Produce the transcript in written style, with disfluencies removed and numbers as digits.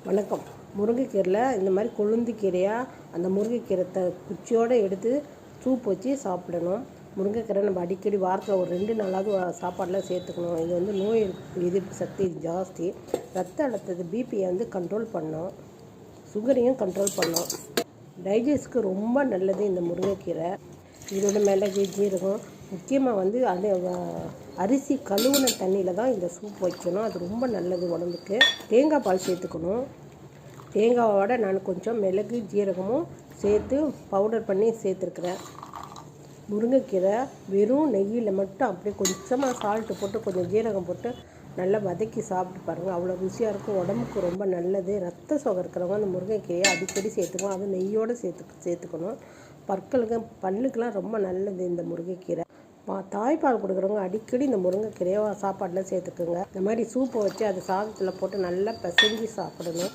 வணக்கம். முருங்கைக்கீரையில் இந்த மாதிரி கொழுந்து கீரையாக அந்த முருங்கைக்கீரை குச்சியோடு எடுத்து சூப் வச்சு சாப்பிடணும். முருங்கைக்கீரை நம்ம அடிக்கடி வாரத்தில் ஒரு 2 நாளாவது சாப்பாடில் சேர்த்துக்கணும். இது வந்து நோய் எதிர்ப்பு சக்தி ஜாஸ்தி. ரத்த அழுத்தத்தை பிபியை வந்து கண்ட்ரோல் பண்ணும், சுகரையும் கண்ட்ரோல் பண்ணும். டைஜஸ்ட்க்கு ரொம்ப நல்லது இந்த முருங்கைக்கீரை. இதோட மிளகு, ஜீரகம், முக்கியமாக வந்து அது அரிசி கழுவுன தண்ணியில் தான் இந்த சூப் வைக்கணும். அது ரொம்ப நல்லது உடம்புக்கு. தேங்காய் பால் சேர்த்துக்கணும். தேங்காவோட நான் கொஞ்சம் மிளகு, ஜீரகமும் சேர்த்து பவுடர் பண்ணி சேர்த்துருக்குறேன். முருங்கைக்கீரை வெறும் நெய்யில் மட்டும் அப்படியே கொஞ்சமாக சால்ட்டு போட்டு கொஞ்சம் ஜீரகம் போட்டு நல்லா வதக்கி சாப்பிட்டு பாருங்கள். அவ்வளோ ருசியாக இருக்கும். உடம்புக்கு ரொம்ப நல்லது. ரத்த சோகை இருக்கிறவங்க அந்த முருங்கைக்கீரையை அடிக்கடி சேர்த்துக்கணும். அது நெய்யோடு சேர்த்துக்கணும். பல்லுக்கெலாம் ரொம்ப நல்லது இந்த முருங்கைக்கீரை. தாய்ப்பால் கொடுக்குறவங்க அடிக்கடி இந்த முருங்கைக்கீரையை சாப்பாட்டில் சேர்த்துக்குங்க. இந்த மாதிரி சூப்பை வச்சு அது சாதத்தில் போட்டு நல்லா பிசைஞ்சு சாப்பிடணும்.